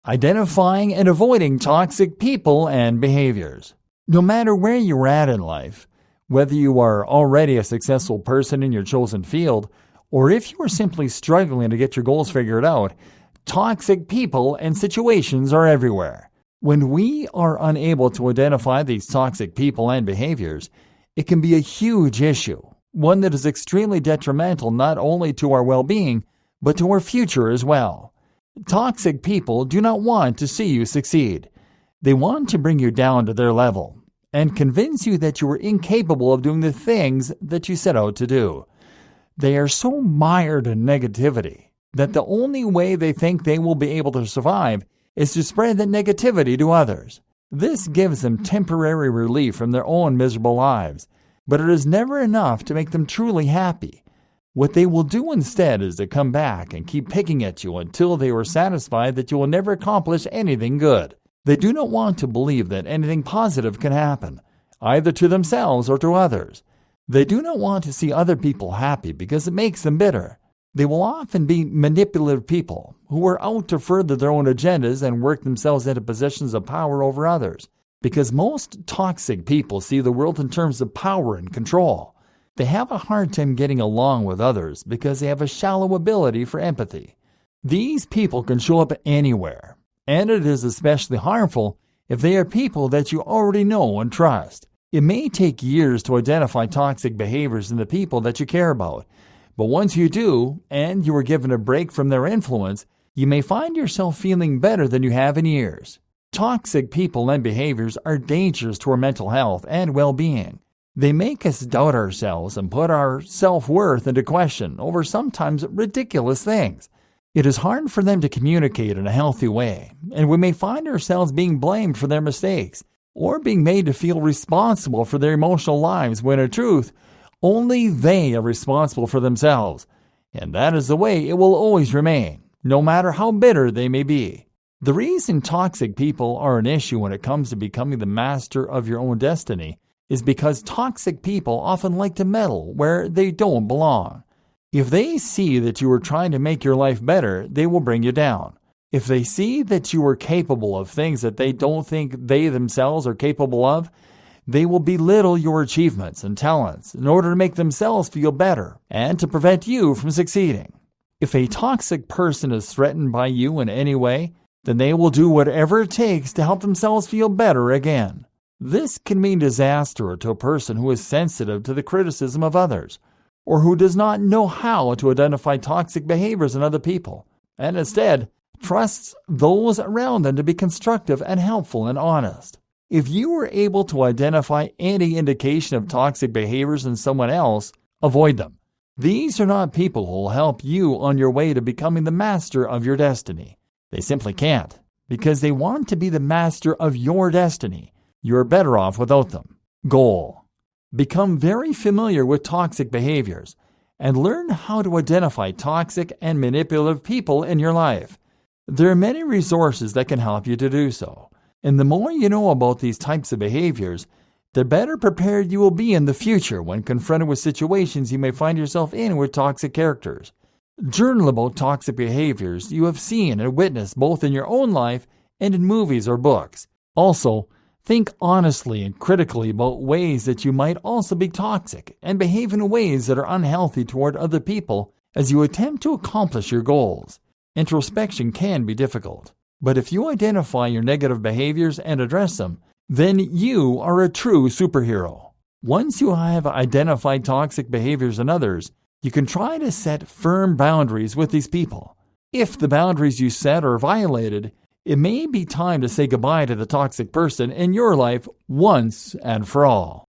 Identifying and avoiding toxic people and behaviors. No matter where you're at in life, whether you are already a successful person in your chosen field, or if you are simply struggling to get your goals figured out, toxic people and situations are everywhere. When we are unable to identify these toxic people and behaviors, it can be a huge issue, one that is extremely detrimental not only to our well-being, but to our future as well. Toxic people do not want to see you succeed. They want to bring you down to their level and convince you that you are incapable of doing the things that you set out to do. They are so mired in negativity that the only way they think they will be able to survive is to spread that negativity to others. This gives them temporary relief from their own miserable lives, but it is never enough to make them truly happy. What they will do instead is to come back and keep picking at you until they are satisfied that you will never accomplish anything good. They do not want to believe that anything positive can happen, either to themselves or to others. They do not want to see other people happy because it makes them bitter. They will often be manipulative people who are out to further their own agendas and work themselves into positions of power over others. Because most toxic people see the world in terms of power and control. They have a hard time getting along with others because they have a shallow ability for empathy. These people can show up anywhere, and it is especially harmful if they are people that you already know and trust. It may take years to identify toxic behaviors in the people that you care about, but once you do, and you are given a break from their influence, you may find yourself feeling better than you have in years. Toxic people and behaviors are dangerous to our mental health and well-being. They make us doubt ourselves and put our self-worth into question over sometimes ridiculous things. It is hard for them to communicate in a healthy way, and we may find ourselves being blamed for their mistakes or being made to feel responsible for their emotional lives when in truth, only they are responsible for themselves, and that is the way it will always remain, no matter how bitter they may be. The reason toxic people are an issue when it comes to becoming the master of your own destiny is because toxic people often like to meddle where they don't belong. If they see that you are trying to make your life better, they will bring you down. If they see that you are capable of things that they don't think they themselves are capable of, they will belittle your achievements and talents in order to make themselves feel better and to prevent you from succeeding. If a toxic person is threatened by you in any way, then they will do whatever it takes to help themselves feel better again. This can mean disaster to a person who is sensitive to the criticism of others, or who does not know how to identify toxic behaviors in other people, and instead trusts those around them to be constructive and helpful and honest. If you are able to identify any indication of toxic behaviors in someone else, avoid them. These are not people who will help you on your way to becoming the master of your destiny. They simply can't, because they want to be the master of your destiny. You're better off without them. Goal: become very familiar with toxic behaviors and learn how to identify toxic and manipulative people in your life. There are many resources that can help you to do so, and the more you know about these types of behaviors, the better prepared you will be in the future when confronted with situations you may find yourself in with toxic characters. Journal about toxic behaviors you have seen and witnessed both in your own life and in movies or books. Also, think honestly and critically about ways that you might also be toxic and behave in ways that are unhealthy toward other people as you attempt to accomplish your goals. Introspection can be difficult, but if you identify your negative behaviors and address them, then you are a true superhero. Once you have identified toxic behaviors in others, you can try to set firm boundaries with these people. If the boundaries you set are violated, it may be time to say goodbye to the toxic person in your life once and for all.